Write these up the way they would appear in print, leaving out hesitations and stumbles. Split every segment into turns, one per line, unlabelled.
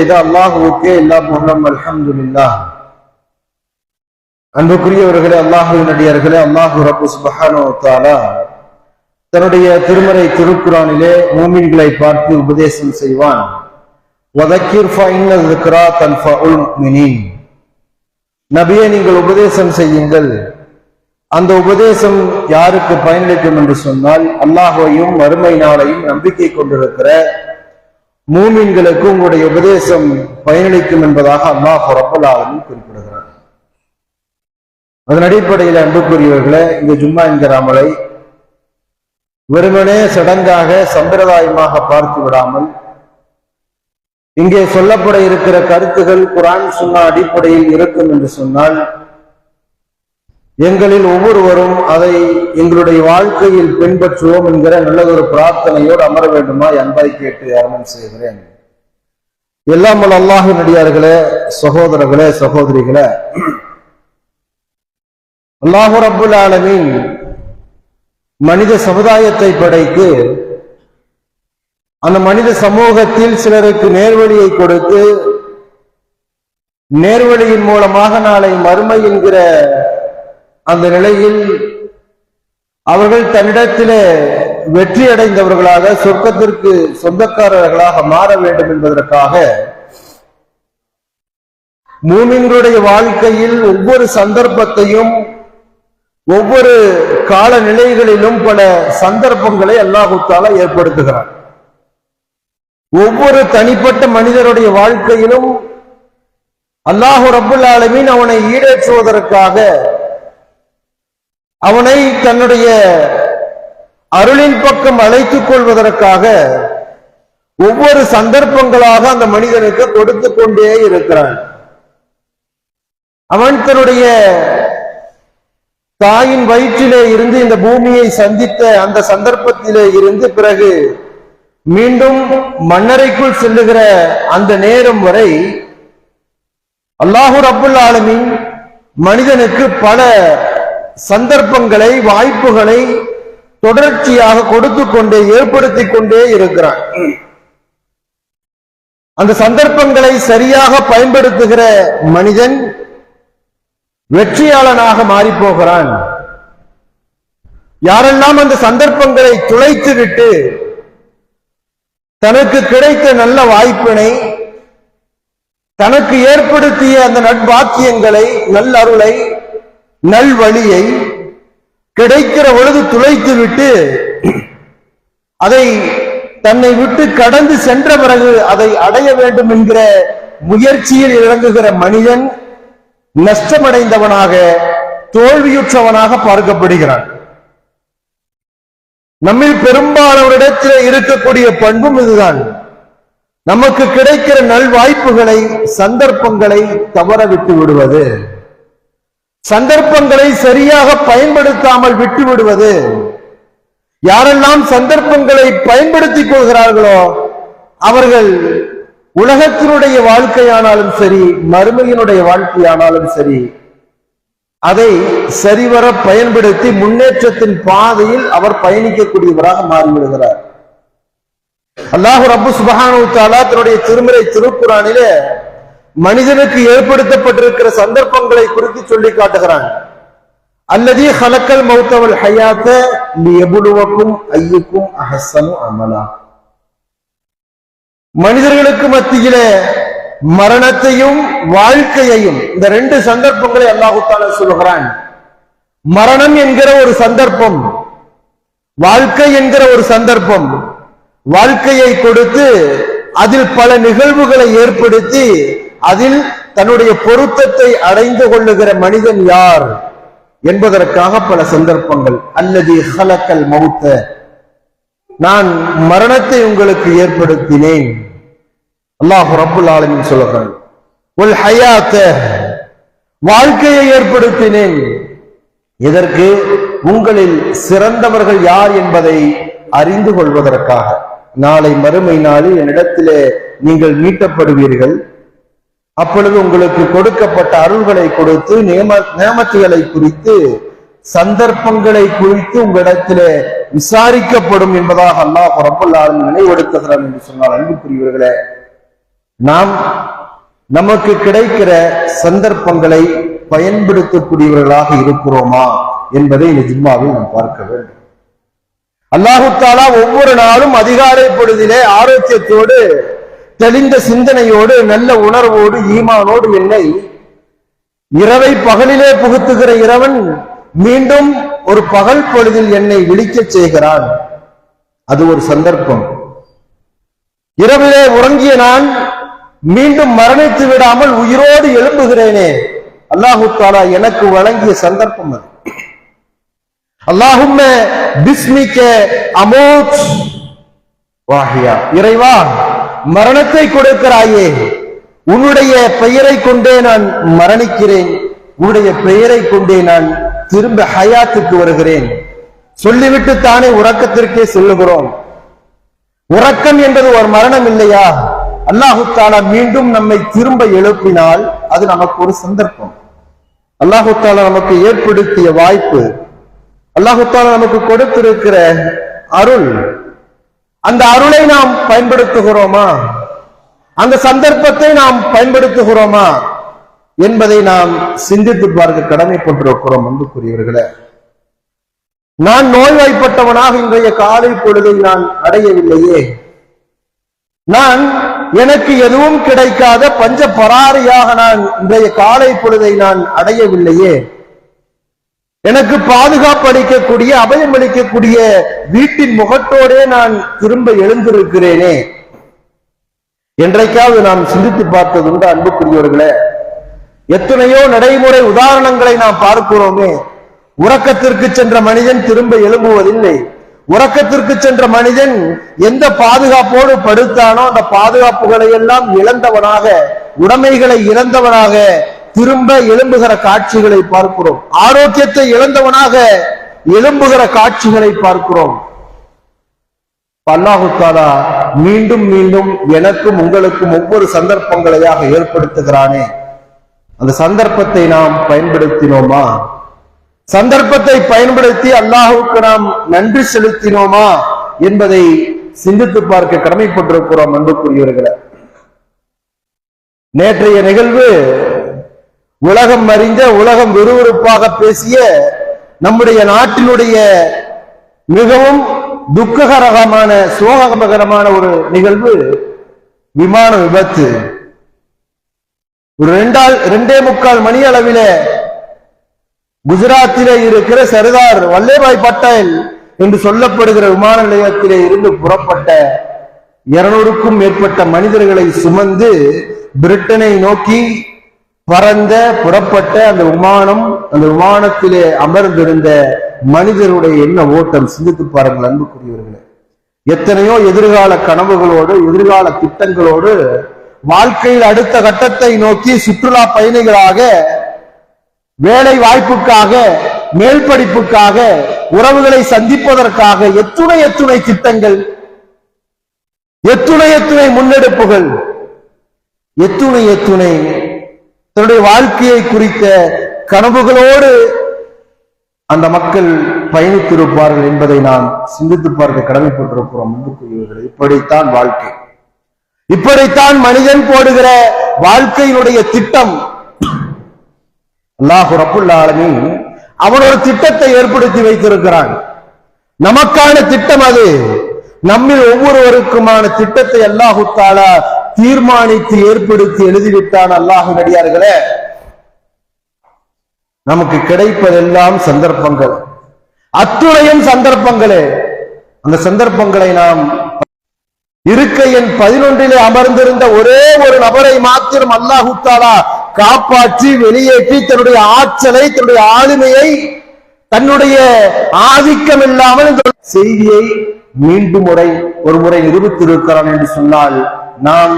அல்லாஹுவுக்கே எல்லா புகழும் அல்ஹம்துலில்லாஹ். அன்புக்குரியவர்களே, அல்லாஹுவின் அடியார்களே, அல்லாஹு ரப்பு சுப்ஹானஹு வ தஆலா தன்னுடைய திருமறை திருக்குர்ஆனிலே மூமின்களை பார்த்து உபதேசம் செய்வான். வதக்கிர் ஃபஇன்ன ذிக்ரா தன்ஃபஉல் முஃமினீன். நபியே, நீங்கள் உபதேசம் செய்யுங்கள், அந்த உபதேசம் யாருக்கு பயனளிக்கும் என்று சொன்னால், அல்லாஹ்வையும் மறுமை நாளையும் நம்பிக்கை கொண்டிருக்கிற மூமின்களுக்கு உங்களுடைய உபதேசம் பயனளிக்கும் என்பதாக அல்லாஹ் ரப்பல் ஆலமீன் குறிப்பிடுகிறார். அதன் அடிப்படையில் அன்புக்குரியவர்களே, இந்த ஜும்மா என்கிற அமலை வெறுமனே சடங்காக சம்பிரதாயமாக பார்த்து விடாமல், இங்கே சொல்லப்பட இருக்கிற கருத்துகள் குர்ஆன் சுன்னா அடிப்படையில் இருக்கும் என்று சொன்னால், எங்களில் ஒவ்வொருவரும் அதை எங்களுடைய வாழ்க்கையில் பின்பற்றுவோம் என்கிற நல்லதொரு பிரார்த்தனையோடு அமர வேண்டுமா என்பதை கேட்டு ஆரம்பம் செய்கிறேன். எல்லாம் வல்ல அல்லாஹ்வின் அடியார்களே, சகோதரர்களே, சகோதரிகளே, அல்லாஹ் ரப்புல் ஆலமீன் மனித சமுதாயத்தை படைத்து அந்த மனித சமூகத்தில் சிலருக்கு நேர்வழியை கொடுத்து, நேர்வழியின் மூலமாக நாளை மறுமை என்கிற அந்த நிலையில் அவர்கள் தன்னிடத்திலே வெற்றி அடைந்தவர்களாக சொர்க்கத்திற்கு சொந்தக்காரர்களாக மாற வேண்டும் என்பதற்காக மூமின்களுடைய வாழ்க்கையில் ஒவ்வொரு சந்தர்ப்பத்தையும் ஒவ்வொரு கால நிலைகளிலும் பல சந்தர்ப்பங்களை அல்லாஹ் தஆலா ஏற்படுத்துகிறார். ஒவ்வொரு தனிப்பட்ட மனிதருடைய வாழ்க்கையிலும் அல்லாஹ் ரப்புல் ஆலமீன் அவனை ஈடேற்றுவதற்காக, அவனை தன்னுடைய அருளின் பக்கம் அழைத்துக் கொள்வதற்காக ஒவ்வொரு சந்தர்ப்பங்களாக அந்த மனிதனுக்கு கொடுத்து கொண்டே இருக்கிறான். அவன் தன்னுடைய தாயின் வயிற்றிலே இருந்து இந்த பூமியை சந்தித்த அந்த சந்தர்ப்பத்திலே இருந்து பிறகு மீண்டும் மண்ணறைக்குள் செல்லுகிற அந்த நேரம் வரை அல்லாஹ் ரப்புல் ஆலமீன் மனிதனுக்கு பல சந்தர்ப்பங்களை, வாய்ப்புகளை தொடர்ச்சியாக கொடுத்து கொண்டே, ஏற்படுத்தி கொண்டே இருக்கிறான். அந்த சந்தர்ப்பங்களை சரியாக பயன்படுத்துகிற மனிதன் வெற்றியாளனாக மாறி போகிறான். யாரெல்லாம் அந்த சந்தர்ப்பங்களை துளைத்துவிட்டு தனக்கு கிடைத்த நல்ல வாய்ப்பினை, தனக்கு ஏற்படுத்திய அந்த நட்பாக்கியங்களை, நல்லருளை, நல்வழியை கிடைக்கிற பொழுது துளைத்து விட்டு அதை தன்னை விட்டு கடந்து சென்ற பிறகு அதை அடைய வேண்டும் என்கிற முயற்சியில் இறங்குகிற மனிதன் நஷ்டமடைந்தவனாக, தோல்வியுற்றவனாக பார்க்கப்படுகிறான். நம்மில் பெரும்பாலானவரிடத்தில் இருக்கக்கூடிய பண்பும் இதுதான். நமக்கு கிடைக்கிற நல்வாய்ப்புகளை, சந்தர்ப்பங்களை தவற விட்டு விடுவது, சந்தர்ப்பங்களை சரியாக பயன்படுத்தாமல் விட்டு விடுவது. யாரெல்லாம் சந்தர்ப்பங்களை பயன்படுத்திக் கொள்கிறார்களோ அவர்கள் உலகத்தினுடைய வாழ்க்கையானாலும் சரி, மறுமையினுடைய வாழ்க்கையானாலும் சரி, அதை சரிவர பயன்படுத்தி முன்னேற்றத்தின் பாதையில் அவர் பயணிக்கக்கூடியவராக மாறிவிடுகிறார். அல்லாஹ் ரப்பு சுப்ஹானஹு வ தஆலா தன்னுடைய திருமறை திருக்குர்ஆனிலே மனிதனுக்கு ஏற்படுத்தப்பட்டிருக்கிற சந்தர்ப்பங்களை குறித்து சொல்லி காட்டுகிறான். அல்லதீ ஹலக்கல் மௌத வல் ஹயாத லியப்லுவக்கும் அய்யுக்கும் அஹ்ஸனு அமலா. மனிதர்களுக்கு மத்தியிலே மரணத்தையும் வாழ்க்கையையும், இந்த ரெண்டு சந்தர்ப்பங்களை அல்லாஹ் தஆலா சொல்கிறான். மரணம் என்கிற ஒரு சந்தர்ப்பம், வாழ்க்கை என்கிற ஒரு சந்தர்ப்பம். வாழ்க்கையை கொடுத்து அதில் பல நிகழ்வுகளை ஏற்படுத்தி அதில் தன்னுடைய பொருத்தத்தை அடைந்து கொள்ளுகிற மனிதன் யார் என்பதற்காக பல சந்தர்ப்பங்கள். அல்லதி ஹலக்கல் மௌத்த, நான் மரணத்தை உங்களுக்கு ஏற்படுத்தினேன். அல்லாஹ் ரப்புல் ஆலமீன் சொல்கிறான். வல் ஹயாத்த, வாழ்க்கையை ஏற்படுத்தினேன். இதற்கு உங்களில் சிறந்தவர்கள் யார் என்பதை அறிந்து கொள்வதற்காக. நாளை மறுமை நாளில் என்னிடத்திலே நீங்கள் மீட்டப்படுவீர்கள். அப்பொழுது உங்களுக்கு கொடுக்கப்பட்ட அருள்களை கொடுத்து, நியமத்துகளை குறித்து, சந்தர்ப்பங்களை குறித்து உங்களிடத்திலே விசாரிக்கப்படும் என்பதாக அல்லாஹ் ரப்பல் ஆலமீன் நினைவெடுக்கிறான் என்று சொன்னால், அன்புக்குரியவர்களே, நாம் நமக்கு கிடைக்கிற சந்தர்ப்பங்களை பயன்படுத்தக்கூடியவர்களாக இருக்கிறோமா என்பதை இந்த ஜும்மாவில் நாம் பார்க்க வேண்டும். அல்லாஹு தஆலா ஒவ்வொரு நாளும் அதிகாலை பொழுதிலே ஆரோக்கியத்தோடு தெளிந்த சிந்தனையோடு நல்ல உணர்வோடு ஈமானோடு என்னை இரவை பகலிலே புகுத்துகிற இறைவன் மீண்டும் ஒரு பகல் பொழுதில் என்னை விழிக்கச் செய்கிறான். அது ஒரு சந்தர்ப்பம். இரவிலே உறங்கிய நான் மீண்டும் மரணித்து விடாமல் உயிரோடு எழும்புகிறேனே, அல்லாஹு தஆலா எனக்கு வழங்கிய சந்தர்ப்பம் அது. அல்லாஹும்ம பிஸ்மிக அமூத் வாஹியா, இறைவா மரணத்தை கொடுக்கிறாயே, உன்னுடைய பெயரை கொண்டே நான் மரணிக்கிறேன், உன்னுடைய பெயரை கொண்டே நான் திரும்ப ஹயாத்துக்கு வருகிறேன். சொல்லிவிட்டு தானே உறக்கத்திற்கே செல்லுகிறோம். உறக்கம் என்பது ஒரு மரணம் இல்லையா? அல்லாஹு தஆலா மீண்டும் நம்மை திரும்ப எழுப்பினால் அது நமக்கு ஒரு சந்தர்ப்பம். அல்லாஹு தஆலா நமக்கு ஏற்படுத்திய வாய்ப்பு, அல்லாஹு தஆலா நமக்கு கொடுத்திருக்கிற அருள். அந்த அருளை நாம் பயன்படுத்துகிறோமா? அந்த சந்தர்ப்பத்தை நாம் பயன்படுத்துகிறோமா என்பதை நாம் சிந்தித்து பார்க்க கடமைப்பட்டிருக்கிறோம். அன்புக்குரியவர்களே, நான் நோய்வாய்ப்பட்டவனாக இன்றைய காலை பொழுதை நான் அடையவில்லையே, நான் எனக்கு எதுவும் கிடைக்காத பஞ்ச பராரியாக நான் இன்றைய காலை பொழுதை நான் அடையவில்லையே, எனக்கு பாதுகாப்பு அளிக்கக்கூடிய அபயம் அளிக்கக்கூடிய வீட்டின் முகத்தோடே நான் திரும்ப எழுந்திருக்கிறேனே என்றைக்காவது நாம் சிந்தித்து பார்த்ததுண்டு? அன்புக்குரியவர்களே, எத்தனையோ நடைமுறை உதாரணங்களை நாம் பார்க்கிறோமே. உறக்கத்திற்கு சென்ற மனிதன் திரும்ப எழும்புவதில்லை. உறக்கத்திற்கு சென்ற மனிதன் எந்த பாதுகாப்போடு படுத்தானோ அந்த பாதுகாப்புகளை எல்லாம் இழந்தவனாக, உடைமைகளை இழந்தவனாக திரும்ப எழும்புகிற காட்சிகளை பார்க்கிறோம். ஆரோக்கியத்தை இழந்தவனாக எழும்புகிற காட்சிகளை பார்க்கிறோம். அல்லாஹு தஆலா மீண்டும் மீண்டும் எனக்கும் உங்களுக்கும் ஒவ்வொரு சந்தர்ப்பங்களையாக ஏற்படுத்துகிறானே, அந்த சந்தர்ப்பத்தை நாம் பயன்படுத்தினோமா? சந்தர்ப்பத்தை பயன்படுத்தி அல்லாஹுக்கு நாம் நன்றி செலுத்தினோமா என்பதை சிந்தித்து பார்க்க கடமைப்பட்டிருக்கிறோம். அன்புக்குரியவர்களே, நேற்றைய நிகழ்வு உலகம் அறிந்த, உலகம் விறுவிறுப்பாக பேசிய நம்முடைய நாட்டினுடைய மிகவும் துக்ககரமான சோககரமான ஒரு நிகழ்வு, விமான விபத்து. ஒரு 2.25 மணி அளவில குஜராத்திலே இருக்கிற சர்தார் வல்லபாய் பட்டேல் என்று சொல்லப்படுகிற விமான நிலையத்திலே இருந்து புறப்பட்ட 200க்கும் மேற்பட்ட மனிதர்களை சுமந்து பிரிட்டனை நோக்கி புறப்பட்ட அந்த விமானம், அந்த விமானத்திலே அமர்ந்திருந்த மனிதருடைய என்ன ஓட்டம் சிந்தித்து பாருங்கள். அன்புக்குரியவர்களே, எத்தனையோ எதிர்கால கனவுகளோடு, எதிர்கால திட்டங்களோடு, வாழ்க்கையில் அடுத்த கட்டத்தை நோக்கி சுற்றுலா பயணிகளாக, வேலை வாய்ப்புக்காக, மேல் படிப்புக்காக, உறவுகளை சந்திப்பதற்காக எத்துணை திட்டங்கள், எத்துணை முன்னெடுப்புகள், எத்துணை தன்னுடைய வாழ்க்கையை குறித்த கனவுகளோடு அந்த மக்கள் பயணித்திருப்பார்கள் என்பதை நாம் சிந்தித்து பார்க்க கடமைப்பட்டிருக்கிறோம். அன்புக்குரியவர்களே, இப்படித்தான் வாழ்க்கை, இப்படித்தான் மனிதன் போடுகிற வாழ்க்கையினுடைய திட்டம். அல்லாஹ் ரப்புல் ஆலமீன் அவன் ஒரு திட்டத்தை ஏற்படுத்தி வைத்திருக்கிறான். நமக்கான திட்டம் அது. நம்மில் ஒவ்வொருவருக்குமான திட்டத்தை அல்லாஹு தஆலா தீர்மானித்து ஏற்படுத்தி எழுதிவிட்டான். அல்லாஹ்வின் அடியார்களே, நமக்கு கிடைப்பதெல்லாம் சந்தர்ப்பங்கள், அத்துணையும் சந்தர்ப்பங்களே. அந்த சந்தர்ப்பங்களை நாம் இருக்கை எண் 11 அமர்ந்திருந்த ஒரே ஒரு நபரை மாத்திரம் அல்லாஹு தஆலா காப்பாற்றி வெளியேற்றி தன்னுடைய ஆற்றலை, தன்னுடைய ஆளுமையை, தன்னுடைய ஆதிக்கம் இல்லாமல் இந்த செய்தியை மீண்டும் ஒரு முறை நிரூபித்திருக்கிறான் என்று சொன்னால், நாம்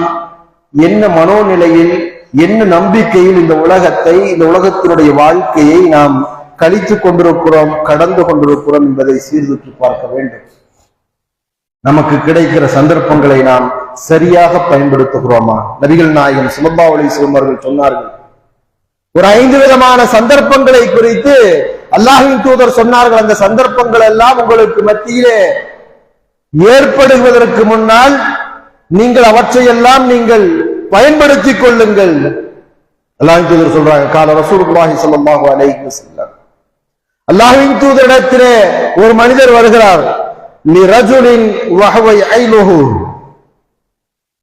என்ன மனோநிலையில், என்ன நம்பிக்கையில் இந்த உலகத்தை, இந்த உலகத்தினுடைய வாழ்க்கையை நாம் கழித்துக் கொண்டிருக்கிறோம், கடந்து கொண்டிருக்கிறோம் என்பதை சீர்தூக்கி பார்க்க வேண்டும். நமக்கு கிடைக்கிற சந்தர்ப்பங்களை நாம் சரியாக பயன்படுத்துகிறோமா? நபிகள் நாயகம் ஸல்லல்லாஹு அலைஹி வஸல்லம் அவர்கள் சொன்னார்கள், ஒரு 5 விதமான சந்தர்ப்பங்களை குறித்து அல்லாஹ்வின் தூதர் சொன்னார்கள். அந்த சந்தர்ப்பங்கள் எல்லாம் உங்களுக்கு மத்தியிலே ஏற்படுவதற்கு முன்னால் நீங்கள் அவற்றையெல்லாம் நீங்கள் பயன்படுத்திக் கொள்ளுங்கள். அல்லாஹ்வின் தூதர் சொல்றாங்க, கால ரசூலுல்லாஹி ஸல்லல்லாஹு அலைஹி வஸல்லம், அல்லாஹ்வின் தூதரிடத்திலே ஒரு மனிதர் வருகிறார். லிரஜுலின் வஹவ யைலுஹு,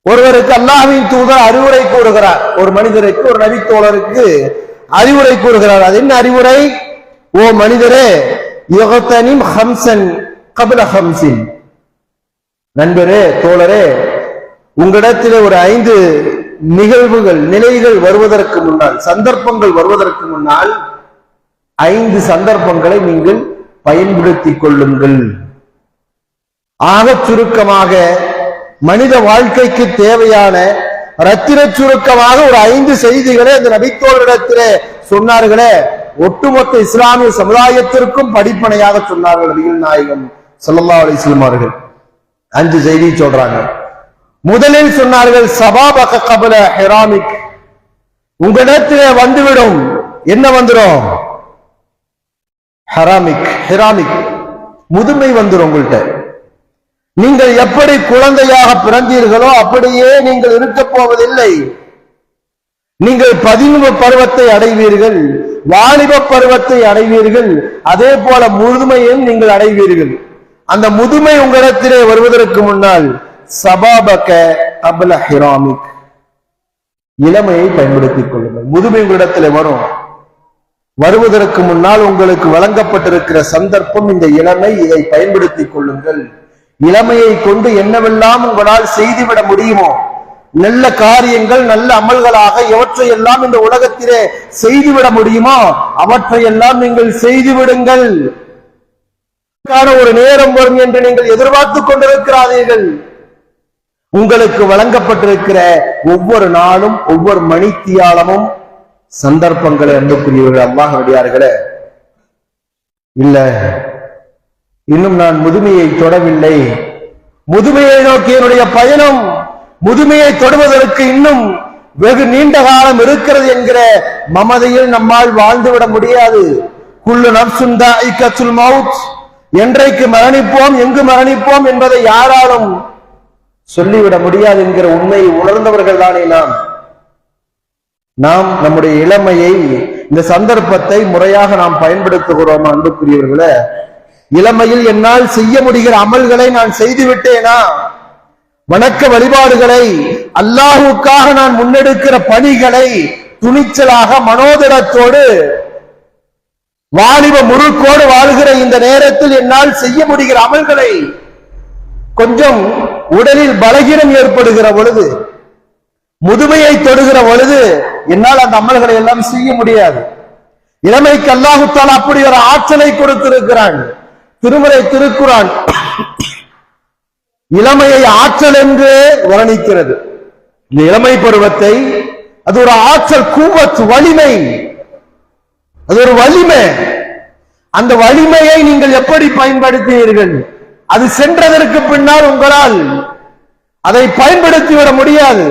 ஒருவருக்கு அல்லாஹ்வின் தூதர் அறிவுரை கூறுகிறார். ஒரு மனிதருக்கு, ஒரு நபி தோழருக்கு அறிவுரை கூறுகிறார். அது என்ன அறிவுரை? ஓ மனிதரே, யகதனிம் ஹம்சன் கப்ல ஹம்சின், நண்பரே, தோழரே, உங்களிடத்திலே ஒரு 5 நிகழ்வுகள், நிலைகள் வருவதற்கு முன்னால், சந்தர்ப்பங்கள் வருவதற்கு முன்னால் 5 சந்தர்ப்பங்களை நீங்கள் பயன்படுத்திக் கொள்ளுங்கள். ஆக சுருக்கமாக மனித வாழ்க்கைக்கு தேவையான ரத்தின சுருக்கமாக ஒரு 5 செய்திகளை அந்த நபித்தோழரிடத்திலே சொன்னார்களே, ஒட்டுமொத்த இஸ்லாமிய சமுதாயத்திற்கும் படிப்பனையாக சொன்னார்கள் நபிகள் நாயகம் ஸல்லல்லாஹு அலைஹி வஸல்லம் அவர்கள். 5 செய்தி சொல்றாங்க. முதலில் சொன்னார்கள், சபாபக கபல ஹிராமிக், உங்களிடத்திலே வந்துவிடும். என்ன வந்துடும்? ஹராமிக், ஹிராமிக், முதுமை வந்துடும் உங்கள்கிட்ட. நீங்கள் எப்படி குழந்தையாக பிறந்தீர்களோ அப்படியே நீங்கள் இருக்க போவதில்லை. நீங்கள் 15 பருவத்தை அடைவீர்கள், வாலிப பருவத்தை அடைவீர்கள், அதே போல முதுமையும் நீங்கள் அடைவீர்கள். அந்த முதுமை உங்களிடத்திலே வருவதற்கு முன்னால் சபாபக கப்ல ஹிராமிக், இளமையை பயன்படுத்திக் கொள்ளுங்கள். முதுமை உங்களிடத்திலே வரும். வருவதற்கு முன்னால் உங்களுக்கு வழங்கப்பட்டிருக்கிற சந்தர்ப்பம் இந்த இளமை, இதை பயன்படுத்திக் கொள்ளுங்கள். இளமையை கொண்டு என்னவெல்லாம் உங்களால் செய்துவிட முடியுமோ, நல்ல காரியங்கள், நல்ல அமல்களாக எவற்றையெல்லாம் இந்த உலகத்திலே செய்துவிட முடியுமோ அவற்றையெல்லாம் நீங்கள் செய்துவிடுங்கள். ஒரு நேரம் வரும் என்று நீங்கள் எதிர்பார்த்துக் கொண்டிருக்கிறார்கள். உங்களுக்கு வழங்கப்பட்டிருக்கிற ஒவ்வொரு நாளும், ஒவ்வொரு மணித்தியாலமும் சந்தர்ப்பங்களை அன்புக்குரியவர்கள், அல்லாஹ் அடியார்களே, இல்ல இன்னும் நான் முதுமையை தொடவில்லை, முதுமையை நோக்கி என்னுடைய பயணம், முதுமையை தொடுவதற்கு இன்னும் வெகு நீண்ட காலம் இருக்கிறது என்கிற மமதையில் நம்மால் வாழ்ந்துவிட முடியாது. குல்லு நஃப்ஸுன் தாயிகத்துல் மௌத், என்றைக்கு மரணிப்போம், எங்கு மரணிப்போம் என்பதை யாராலும் சொல்லிவிட முடியாது என்கிற உண்மையை உணர்ந்தவர்கள் தானே நாம் நம்முடைய இளமையை, இந்த சந்தர்ப்பத்தை முறையாக நாம் பயன்படுத்துகிறோம். அன்புக்குரியவர்களே, இளமையில் என்னால் செய்ய முடிகிற அமல்களை நான் செய்து விட்டேனா? வணக்க வழிபாடுகளை, அல்லாஹுக்காக நான் முன்னெடுக்கிற பணிகளை துணிச்சலாக மனோதிடத்தோடு வாலிப முறுக்கோடு வாழ்கிற இந்த நேரத்தில் என்னால் செய்ய முடிகிற அமல்களை, கொஞ்சம் உடலில் பலகீனம் ஏற்படுகிற பொழுது, முதுமையை தொடுகிற பொழுது என்னால் அந்த அமல்களை எல்லாம் செய்ய முடியாது. இளமைக்கு அல்லாஹு தஆலா அப்படி ஒரு ஆற்றலை கொடுத்திருக்கிறான். திருமறை திருக்குர்ஆன் இளமையை ஆற்றல் என்று வர்ணிக்கிறது. இந்த இளமை பருவத்தை அது ஒரு ஆற்றல், கூவத், வலிமை, அது ஒரு வலிமை. அந்த வலிமையை நீங்கள் எப்படி பயன்படுத்தினீர்கள்? அது சென்றதற்கு பின்னால் உங்களால் அதை பயன்படுத்திவிட முடியாது.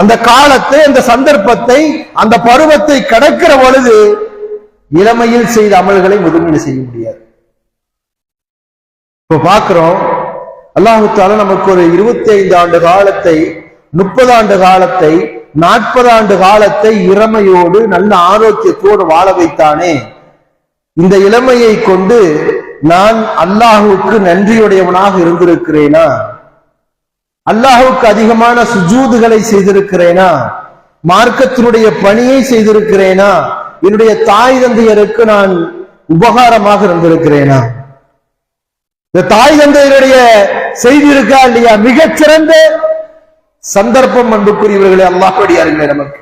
அந்த காலத்தை, அந்த சந்தர்ப்பத்தை, அந்த பருவத்தை கடக்கிற பொழுது இளமையில் செய்த அமல்களை முதுமையில் செய்ய முடியாது. இப்ப பார்க்கிறோம், அல்லாஹ் தஆலா நமக்கு ஒரு 25 ஆண்டு காலத்தை, 30 ஆண்டு காலத்தை, 40 ஆண்டு காலத்தை இளமையோடு நல்ல ஆரோக்கியத்தோடு வாழ வைத்தானே. இந்த இளமையை கொண்டு நான் அல்லாஹுக்கு நன்றியுடையவனாக இருந்திருக்கிறேனா? அல்லாஹுக்கு அதிகமான சுஜூதுகளை செய்திருக்கிறேனா? மார்க்கத்தினுடைய பணியை செய்திருக்கிறேனா? என்னுடைய தாய் தந்தையருக்கு நான் உபகாரமாக இருந்திருக்கிறேனா? இந்த தாய் தந்தையருடைய செய்தி இருக்கா இல்லையா? மிகச்சிறந்த சந்தர்ப்பம் அன்புக்குரியவர்களே, அல்லாஹ்வுடையார்களே, நமக்கு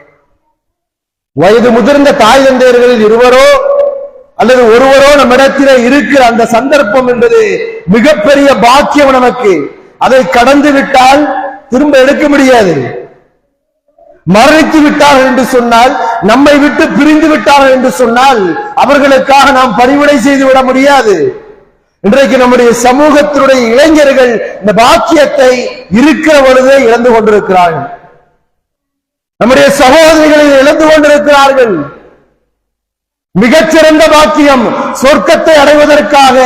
வயது முதிர்ந்த தாய் தந்தையர்களில் இருவரோ அல்லது ஒருவரோ நம்மிடத்திலே இருக்கிற அந்த சந்தர்ப்பம் என்பது மிகப்பெரிய பாக்கியம் நமக்கு. அதை கடந்து விட்டால் திரும்ப எடுக்க முடியாது. மரணித்து விட்டார்கள் என்று சொன்னால், நம்மை விட்டு பிரிந்து விட்டார்கள் என்று சொன்னால் அவர்களுக்காக நாம் பணிவிடை செய்து விட முடியாது. இன்றைக்கு நம்முடைய சமூகத்தினுடைய இளைஞர்கள் இந்த பாக்கியத்தை இருக்கிற பொழுதே இழந்து கொண்டிருக்கிறார்கள். நம்முடைய சகோதரிகளை இழந்து கொண்டிருக்கிறார்கள். மிகச்சிறந்த பாக்கியம், சொர்க்கத்தை அடைவதற்காக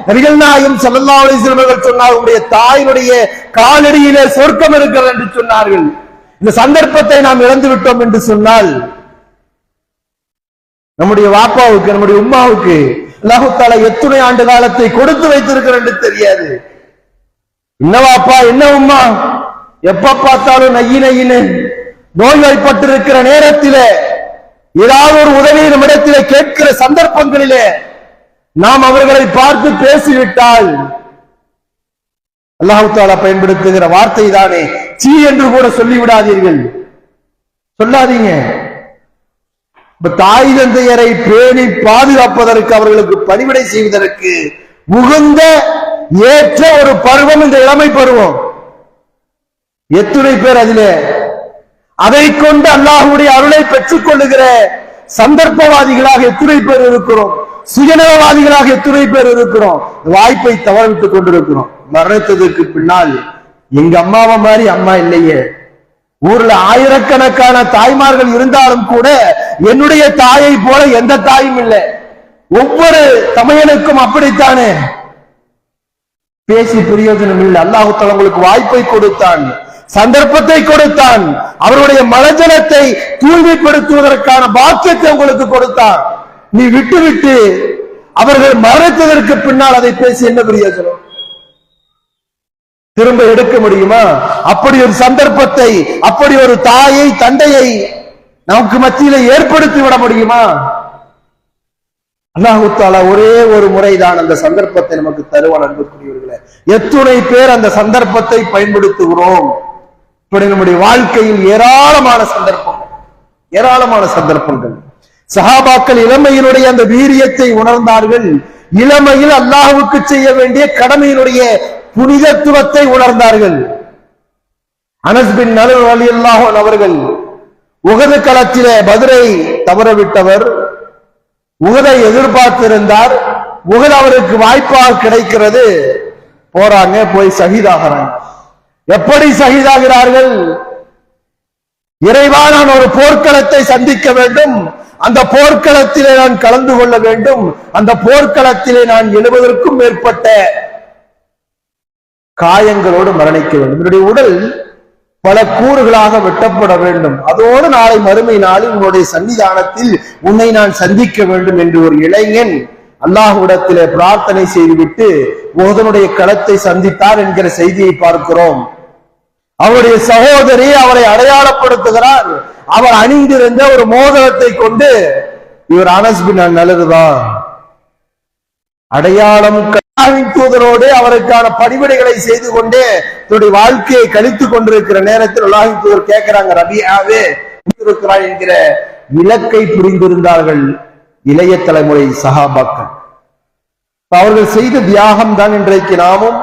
நபிகள் நாயகம் ஸல்லல்லாஹு அலைஹி வஸல்லம் அவர்கள் சொன்னார்கள், உடைய தாயினுடைய காலடியிலே சொர்க்கம் இருக்கிறது என்று சொன்னார்கள். இந்த சந்தர்ப்பத்தை நாம் இழந்து விட்டோம் என்று சொன்னால் நம்முடைய வாப்பாவுக்கு நம்முடைய உம்மாவுக்கு அல்லாஹ் தஆலா எத்தனை ஆண்டு காலத்தை கொடுத்து வைத்திருக்கிறார் என்று தெரியாது. என்ன வாப்பா என்ன உம்மா எப்ப பார்த்தாலும் நையின்னு நோய்வாய்ப்பட்டிருக்கிற நேரத்திலே ஏதாவது ஒரு உதவியை நம்மிடத்திலே கேட்கிற சந்தர்ப்பங்களிலே நாம் அவர்களை பார்த்து பேசிவிட்டால் அல்லாஹ் தஆலா பயன்படுத்துகிற வார்த்தை தானே சீ என்று கூட சொல்லிவிடாதீர்கள், சொல்லாதீங்க. தாய் தந்தையரை பேணி பாதுகாப்பதற்கு அவர்களுக்கு பணிவிடை செய்வதற்கு உகந்த ஏற்ற ஒரு பருவம் இந்த இளமை பருவம். எத்துணை பேர் அதிலே அதை கொண்டு அல்லாஹ்வுடைய அருளை பெற்றுக் கொள்ளுகிற சந்தர்ப்பவாதிகளாக எத்துணை பேர் இருக்கிறோம், சுயநலவாதிகளாக எத்துணை பேர் இருக்கிறோம். வாய்ப்பை தவறவிட்டுக் கொண்டிருக்கிறோம். மரணத்துக்கு பின்னால் எங்க அம்மாவை மாதிரி அம்மா இல்லையே, ஊர்ல ஆயிரக்கணக்கான தாய்மார்கள் இருந்தாலும் கூட என்னுடைய தாயை போல எந்த தாயும் இல்லை. ஒவ்வொரு தமையனுக்கும் அப்படித்தானே, பேசி பிரயோஜனம் இல்லை. அல்லாஹ் தஆலா உங்களுக்கு வாய்ப்பை கொடுத்தான், சந்தர்ப்பத்தை கொடுத்தான், அவருடைய மனஜலத்தை தூய்மைப்படுத்துவதற்கான பாக்கியத்தை உங்களுக்கு கொடுத்தான். நீ விட்டு அவர்கள் மறைத்ததற்கு பின்னால் அதை பேசி என்ன பிரயோஜனம்? திரும்ப எடுக்க முடியுமா? அப்படி ஒரு சந்தர்ப்பத்தை, அப்படி ஒரு தாயை தந்தையை நமக்கு மத்தியில ஏற்படுத்தி விட முடியுமா? அல்லாஹ் தஆலா ஒரே ஒரு முறைதான் அந்த சந்தர்ப்பத்தை நமக்கு தருவான். அன்புக்குரியவர்களே, எத்துணை பேர் அந்த சந்தர்ப்பத்தை பயன்படுத்துகிறோம்? இப்படி நம்முடைய வாழ்க்கையில் ஏராளமான சந்தர்ப்பங்கள். சஹாபாக்கள் இளமையினுடைய அந்த வீரியத்தை உணர்ந்தார்கள். இளமையில் அல்லாஹ்வுக்கு செய்ய வேண்டிய கடமையினுடைய புனிதத்துவத்தை உணர்ந்தார்கள். அனஸ் பின் நலர் ரலியல்லாஹு அன்ஹு அவர்கள் உஹது களத்திலே பத்ரை தவறவிட்டவர், உஹதை எதிர்பார்த்திருந்தார். உஹது அவருக்கு வாய்ப்பாக கிடைக்கிறது, போறாங்க, போய் ஷஹீதாகிறாங்க. எப்படி ஷஹீதாகிறார்கள்? இறைவா, நான் ஒரு போர்க்களத்தை சந்திக்க வேண்டும், அந்த போர்க்களத்திலே நான் கலந்து கொள்ள வேண்டும், அந்த போர்க்களத்திலே நான் 70க்கும் மேற்பட்ட காயங்களோடு மரணிக்க வேண்டும், என்னுடைய உடல் பல கூறுகளாக வெட்டப்பட வேண்டும், அதோடு நாளை மறுமை நாளில் உன்னுடைய சன்னிதானத்தில் உன்னை நான் சந்திக்க வேண்டும் என்று ஒரு இளைஞன் அல்லாஹ்விடத்திலே பிரார்த்தனை செய்துவிட்டு உஹதுடைய களத்தை சந்தித்தார் என்கிற செய்தியை பார்க்கிறோம். அவருடைய சகோதரி அவரை அடையாளப்படுத்துகிறார். அவர் அணிந்திருந்த ஒரு மோதிரத்தை கொண்டு இவர் அனஸ் பின் நலர்தான் அடையாளம். தூதரோடு அவருக்கான பணிவிடைகளை செய்து கொண்டே தன்னுடைய வாழ்க்கையை கழித்துக் கொண்டிருக்கிற நேரத்தில் அல்லாஹ்வின் தூதர் கேட்கிறாங்க, ரபியாவே இருக்கிறாய் என்கிற இலக்கை புரிந்திருந்தார்கள் இளைய தலைமுறை சஹாபாக்கள். அவர்கள் செய்த தியாகம் தான் இன்றைக்கு நாமும்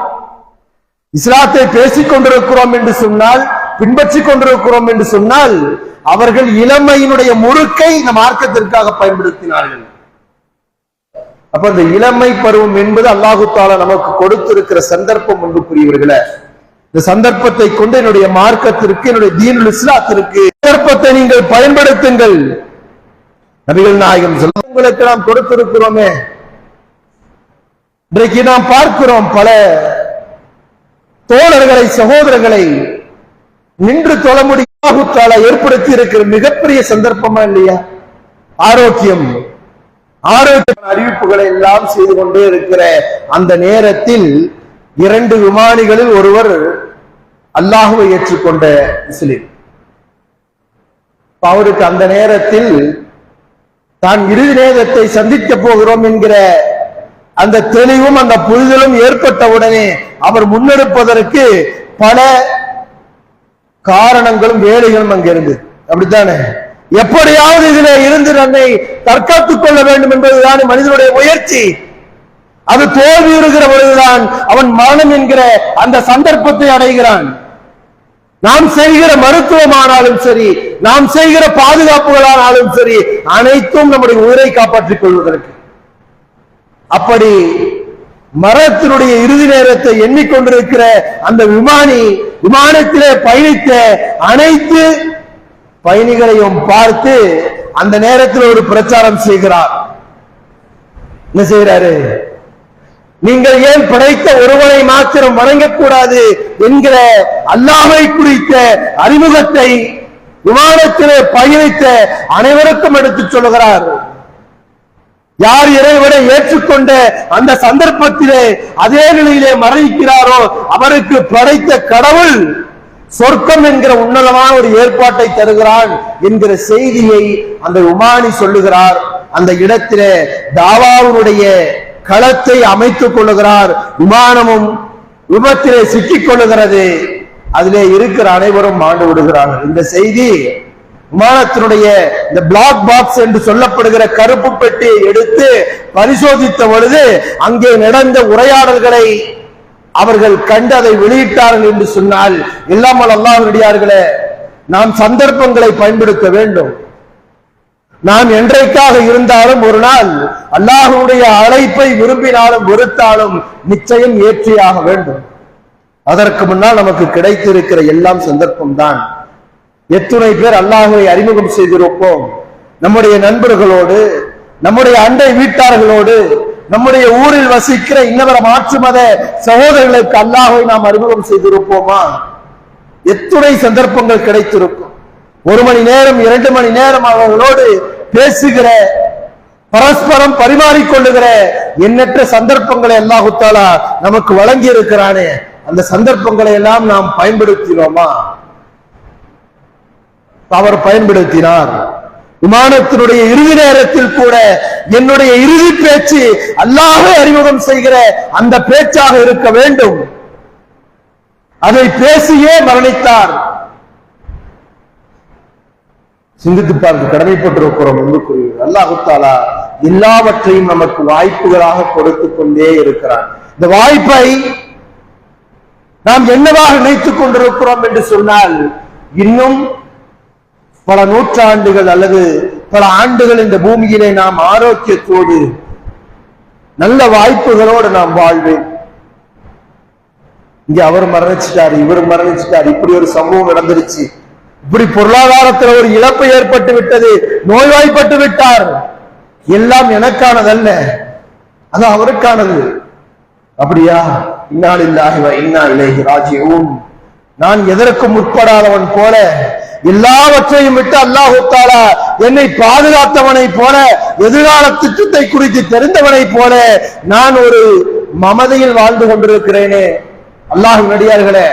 இஸ்லாத்தை பேசிக் கொண்டிருக்கிறோம் என்று சொன்னால், பின்பற்றிக் கொண்டிருக்கிறோம் என்று சொன்னால், அவர்கள் இளமையினுடைய முறுக்கை இந்த மார்க்கத்திற்காக பயன்படுத்தினார்கள். அப்ப இந்த இளமை பருவம் என்பது அல்லாஹு தஆலா நமக்கு கொடுத்திருக்கிற சந்தர்ப்பம். அன்புக்குரியவர்களே, இந்த சந்தர்ப்பத்தை கொண்டு என்னுடைய மார்க்கத்திற்கு, என்னுடைய தீனுல் இஸ்லாத்திற்கு சந்தர்ப்பத்தை நீங்கள் பயன்படுத்துங்கள். நபிகள் நாயகம் ஸல்லல்லாஹு அலைஹி வஸல்லம் நாம் கொடுத்திருக்கிறோமே. இன்றைக்கு நாம் பார்க்கிறோம் பல தோழர்களை, சகோதரர்களை நின்று தொழ முடிய அல்லாஹு தஆலா ஏற்படுத்தி இருக்கிற மிகப்பெரிய சந்தர்ப்பமா இல்லையா? ஆரோக்கியம் அறிவிப்புகளை எல்லாம் செய்து கொண்டே இருக்கிற அந்த நேரத்தில் 2 விமானிகளில் ஒருவர் அல்லாஹ்வை ஏற்றுக்கொண்ட முஸ்லிம். அவருக்கு அந்த நேரத்தில் தான் இறுதி நேரத்தை சந்திக்க போகிறோம் என்கிற அந்த தெளிவும் அந்த புரிதலும் ஏற்பட்டவுடனே அவர் முன்னெடுப்பதற்கு பல காரணங்களும் வேலைகளும் அங்க இருந்து, அப்படித்தானே? எப்படியாவது இதிலே இருந்து நம்மை தற்காத்துக் கொள்ள வேண்டும் என்பதுதான் மனிதனுடைய முயற்சி. அது தோல்வியுறுகிற பொழுதுதான் அவன் மரணம் என்கிற அந்த சந்தர்ப்பத்தை அடைகிறான். நாம் செய்கிற மருத்துவமானாலும் சரி, நாம் செய்கிற பாதுகாப்புகளானாலும் சரி, அனைத்தும் நம்முடைய உயிரை காப்பாற்றிக் கொள்வதற்கு. அப்படி மரணத்தினுடைய இறுதி நேரத்தை எண்ணிக்கொண்டிருக்கிற அந்த விமானத்திலே பயணித்த அனைத்து பயணிகளையும் பார்த்து அந்த நேரத்தில் ஒரு பிரச்சாரம் செய்கிறார். என்ன செய்கிறாரு? நீங்கள் ஏன் படைத்த ஒருவனை மாத்திரம் வணங்கக்கூடாது என்கிற அல்லாஹ்வை குறித்த அறிமுகத்தை விமானத்திலே பயணித்த அனைவருக்கும் எடுத்துச் சொல்லுகிறார். யார் இறைவனை ஏற்றுக்கொண்ட அந்த சந்தர்ப்பத்திலே அதே நிலையிலே மரணிக்கிறாரோ அவருக்கு படைத்த கடவுள் சொர்க்கம் என்கிற உன்னதமான ஒரு ஏற்பாட்டை தருகிறான் என்கிற செய்தியை அந்த விமானி சொல்லுகிறார். அந்த இடத்திலே தாவாவுடைய களத்தை அமைத்துக் கொள்ளுகிறார். விமானமும் விபத்திலே சிக்கிக் கொள்ளுகிறது. அதிலே இருக்கிற அனைவரும் மாண்டு விடுகிறார்கள். இந்த செய்தி விமானத்தினுடைய இந்த பிளாக் பாக்ஸ் என்று சொல்லப்படுகிற கருப்பு பெட்டியை எடுத்து பரிசோதித்த பொழுது அங்கே நடந்த உரையாடல்களை அவர்கள் கண்டு அதை வெளியிட்டார்கள் என்று சொன்னால், இல்லாமல் அல்லாஹ்வுடையார்களே, நாம் சந்தர்ப்பங்களை பயன்படுத்த வேண்டும். நாம் என்றைக்காக இருந்தாலும் ஒரு நாள் அல்லாஹ்வுடைய அழைப்பை விரும்பினாலும் வெறுத்தாலும் நிச்சயம் ஏற்றியாக வேண்டும். அதற்கு முன்னால் நமக்கு கிடைத்திருக்கிற எல்லாம் சந்தர்ப்பம் தான். எத்துணை பேர் அல்லாஹ்வை அறிமுகம் செய்திருப்போம். நம்முடைய நண்பர்களோடு, நம்முடைய அண்டை வீட்டார்களோடு, நம்முடைய ஊரில் வசிக்கிற இன்னவர மாற்று மத சகோதரர்களுக்கு அல்லாஹ்வை நாம் அறிமுகம் செய்திருப்போமா? எத்துணை சந்தர்ப்பங்கள் கிடைத்திருக்கும். 1 மணி நேரம் 2 மணி நேரம் அவர்களோடு பேசுகிற, பரஸ்பரம் பரிமாறிக்கொள்ளுகிற எண்ணற்ற சந்தர்ப்பங்களை அல்லாஹ் தஆலா நமக்கு வழங்கி இருக்கிறானே, அந்த சந்தர்ப்பங்களை எல்லாம் நாம் பயன்படுத்தினோமா? அவர் பயன்படுத்தினார். விமானத்தினுடைய இறுதி நேரத்தில் கூட என்னுடைய இறுதி பேச்சு அல்லாஹ்வை அறிமுகம் செய்கிற அந்த பேச்சாக இருக்க வேண்டும். அதை பேசியே மரணித்தார். சிந்தித்து பார்க்க கடமைப்பட்டிருக்கிறோம் என்று கூறுகிறார். அல்லாஹ் தஆலா எல்லாவற்றையும் நமக்கு வாய்ப்புகளாக கொடுத்துக் கொண்டே இருக்கிறார். இந்த வாய்ப்பை நாம் என்னவாக நினைத்துக் கொண்டிருக்கிறோம் என்று சொன்னால், இன்னும் பல நூற்றாண்டுகள் அல்லது பல ஆண்டுகள் இந்த பூமியிலே நாம் ஆரோக்கியத்தோடு நல்ல வாய்ப்புகளோடு நாம் வாழ்வேன். இங்க அவர் மரணிச்சிட்டார், இவர் மரணிச்சிட்டார், இப்படி ஒரு சம்பவம் நடந்துருச்சு, இப்படி பொருளாதாரத்தில் ஒரு இழப்பு ஏற்பட்டு விட்டது, நோய்வாய்ப்பட்டு விட்டார், எல்லாம் எனக்கானதல்ல, அது அவருக்கானது. அப்படியா? இன்னா லில்லாஹி வ இன்னா இலைஹி ராஜிஊன். நான் எதற்கும் முற்படாதவன் போல, எல்லாவற்றையும் விட்டு அல்லாஹ் தஆலா என்னை பாதுகாத்தவனை போல, எதிர்கால திட்டத்தை குறித்து தெரிந்தவனை போல நான் ஒரு மமதையில் வாழ்ந்து கொண்டிருக்கிறேனே. அல்லாஹ் நடிகார்களே,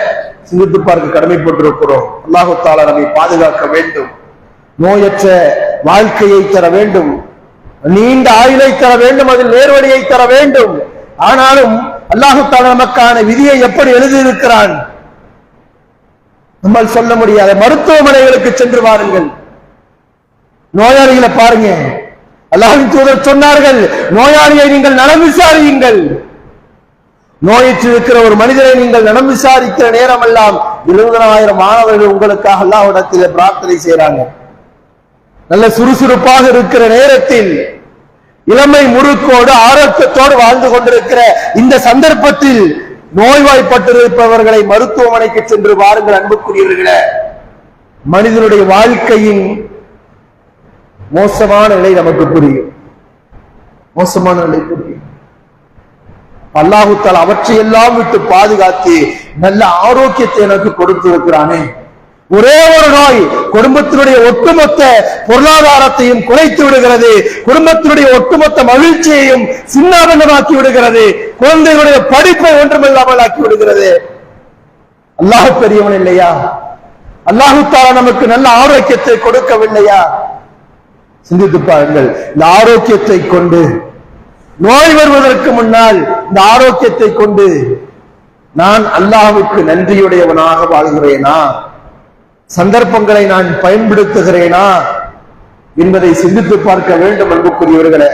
சிந்தித்து பார்க்க கடமைப்பட்டிருக்கிறோம். அல்லாஹ் தஆலா நம்மை பாதுகாக்க வேண்டும், நோயற்ற வாழ்க்கையை தர வேண்டும், நீண்ட ஆயுளை தர வேண்டும், அதில் நேர்வழியை தர வேண்டும். ஆனாலும் அல்லாஹ் தஆலா நமக்கான விதியை எப்படி எழுதியிருக்கிறான் நம்மால் சொல்ல முடியாது. மருத்துவமனைகளுக்கு சென்று பாருங்கள், நோயாளிகளை பாருங்க. அல்லாஹ்வின் தூதர் சொன்னார்கள், நோயாளியை நீங்கள் நலம் விசாரியுங்கள். நோயிற்று இருக்கிற ஒரு மனிதரை நீங்கள் நலம் விசாரிக்கிற நேரம் எல்லாம் 20,000 மாணவர்கள் உங்களுக்காக அல்லாஹ்விடத்திலே பிரார்த்தனை செய்றாங்க. நல்ல சுறுசுறுப்பாக இருக்கிற நேரத்தில், இளமை முறுக்கோடு ஆரோக்கியத்தோடு வாழ்ந்து கொண்டிருக்கிற இந்த சந்தர்ப்பத்தில் நோய்வாய்ப்பட்டிருப்பவர்களை மருத்துவமனைக்கு சென்று பாருங்கள். அன்புக்குரியவர்களே, மனிதனுடைய வாழ்க்கையின் மோசமான நிலை நமக்கு புரியும், மோசமான நிலை புரியும். அல்லாஹ் தஆலா அவற்றையெல்லாம் விட்டு பாதுகாத்து நல்ல ஆரோக்கியத்தை எனக்கு கொடுத்திருக்கிறானே. ஒரே ஒரு நோய் குடும்பத்தினுடைய ஒட்டுமொத்த பொருளாதாரத்தையும் குறைத்து விடுகிறது, குடும்பத்தினுடைய ஒட்டுமொத்த மகிழ்ச்சியையும் சின்னாபின்னமாக்கி விடுகிறது, குழந்தைகளுடைய படிப்பை ஒன்றுமில்லாமல் ஆக்கி விடுகிறது. அல்லாஹ் பெரியவன் இல்லையா? அல்லாஹ் தஆலா நமக்கு நல்ல ஆரோக்கியத்தை கொடுக்கவில்லையா? சிந்தித்து பாருங்கள். இந்த ஆரோக்கியத்தை கொண்டு, நோய் வருவதற்கு முன்னால் இந்த ஆரோக்கியத்தை கொண்டு நான் அல்லாஹ்வுக்கு நன்றியுடையவனாக வாழ்கிறேனா, சந்தர்ப்பங்களை நான் பயன்படுத்துகிறேனா என்பதை சிந்தித்து பார்க்க வேண்டும். அன்புக்குரியவர்களே,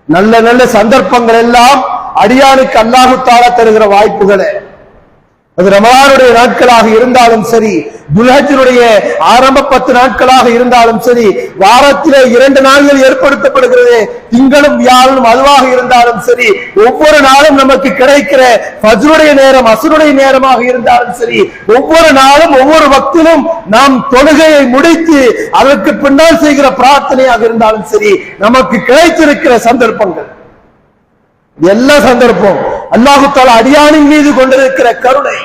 நல்ல நல்ல சந்தர்ப்பங்கள் எல்லாம் அடியானுக்கு அல்லாஹ் தஆலா தருகிற வாய்ப்புகளே. அது ரமலானுடைய நாட்களாக இருந்தாலும் சரி, துல்ஹஜ்ஜுடைய ஆரம்ப 10 நாட்களாக இருந்தாலும் சரி, வாரத்திலே 2 நாள்கள் ஏற்படுத்தப்படுகிறது, திங்களும் வியாழனும் அதுவாக இருந்தாலும் சரி, ஒவ்வொரு நாளும் நமக்கு கிடைக்கிற ஃபஜ்ருடைய நேரம் அஸ்ருடைய நேரமாக இருந்தாலும் சரி, ஒவ்வொரு நாளும் ஒவ்வொரு வக்திலும் நாம் தொழுகையை முடித்து அதற்கு பின்னால் செய்கிற பிரார்த்தனையாக இருந்தாலும் சரி, நமக்கு கிடைத்திருக்கிற சந்தர்ப்பங்கள் எல்லா சந்தர்ப்பம் அல்லாஹு தஆலா அடியானின் மீது கொண்டிருக்கிற கருணை.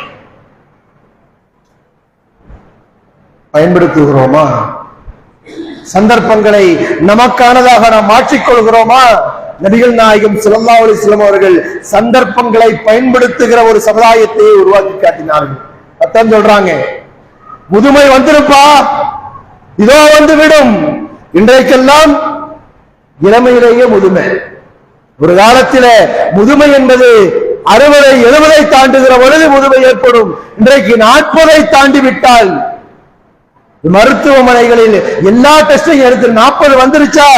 பயன்படுத்துகிறோமா? சந்தர்ப்பங்களை நமக்கானதாக நாம் மாற்றிக்கொள்கிறோமா? நபிகள் நாயகம் ஸல்லல்லாஹு அலைஹி வஸல்லம் அவர்கள் சந்தர்ப்பங்களை பயன்படுத்துகிற ஒரு சமுதாயத்தை உருவாக்கி காட்டினார்கள். அதான் சொல்றாங்க, முதுமை வந்திருப்பா, இதோ வந்து விடும். இன்றைக்கெல்லாம் இளமையிலேயே முதுமை. ஒரு காலத்தில முதுமை என்பது 60 70 தாண்டுகிற பொழுது முதுமை ஏற்படும். இன்றைக்கு 40 தாண்டி விட்டால் மருத்துவமனைகளில் எல்லா டெஸ்டையும் எடுத்து 40 வந்துருச்சா,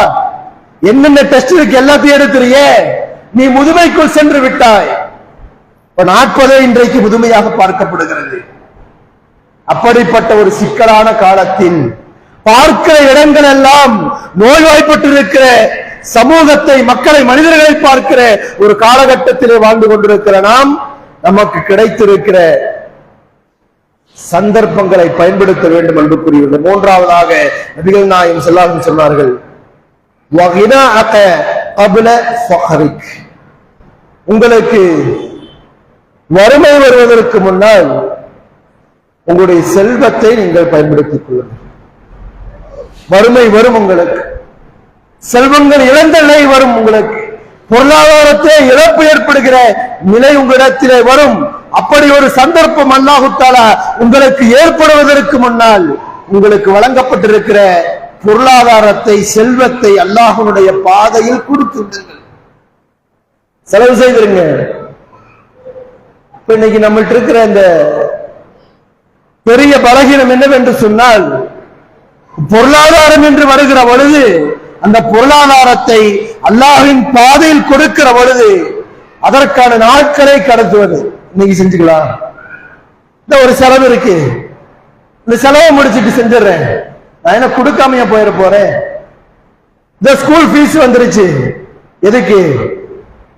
என்னென்ன டெஸ்ட் இருக்கு எல்லாத்தையும் எடுத்துறியே, நீ முதுமைக்குள் சென்று விட்டாய். 40 இன்றைக்கு முதுமையாக பார்க்கப்படுகிறது. அப்படிப்பட்ட ஒரு சிக்கலான காலத்தில் பார்க்கிற இடங்கள் எல்லாம் நோய்வாய்ப்பட்டிருக்கிற சமூகத்தை, மக்களை, மனிதர்களை பார்க்கிற ஒரு காலகட்டத்திலே வாழ்ந்து கொண்டிருக்கிற நாம், நமக்கு கிடைத்திருக்கிற சந்தர்ப்பங்களை பயன்படுத்த வேண்டும் என்று கூறியுள்ளது. மூன்றாவதாக நபிகள் நாயகம் ஸல்லல்லாஹு அலைஹி வஸல்லம் சொன்னார்கள், வகினாஅக قبل فقرك, உங்களுக்கு வறுமை வருவதற்கு முன்னால் உங்களுடைய செல்வத்தை நீங்கள் பயன்படுத்திக் கொள்ளுங்கள். வறுமை வரும், உங்களுக்கு செல்வங்கள் இழந்த நிலை வரும், உங்களுக்கு பொருளாதாரத்தை இழப்பு ஏற்படுகிற நிலை உங்களிடத்திலே வரும். அப்படி ஒரு சந்தர்ப்பம் அல்லாஹ் தஆலா உங்களுக்கு ஏற்படுவதற்கு முன்னால் உங்களுக்கு வழங்கப்பட்டிருக்கிற பொருளாதாரத்தை, செல்வத்தை அல்லாஹ்வுடைய பாதையில் கொடுத்துவிடுங்கள், செலவு செய்திருங்க. இன்னைக்கு நம்மள்ட்ட இருக்கிற இந்த பெரிய பலகீனம் என்னவென்று சொன்னால், பொருளாதாரம் என்று வருகிற பொழுது அந்த பொருளாதாரத்தை அல்லாஹ்வின் பாதையில் கொடுக்கிற பொழுது அதற்கான நாட்களை கடத்துவது. இன்னைக்கு செஞ்சுக்கலாம், இந்த ஒரு செலவு இருக்கு, இந்த செலவை முடிச்சுட்டு செஞ்சிடறேன், நான் என்ன கொடுக்காமையா போயிட போறேன். இந்த ஸ்கூல் ஃபீஸ் வந்துருச்சு, எதுக்கு?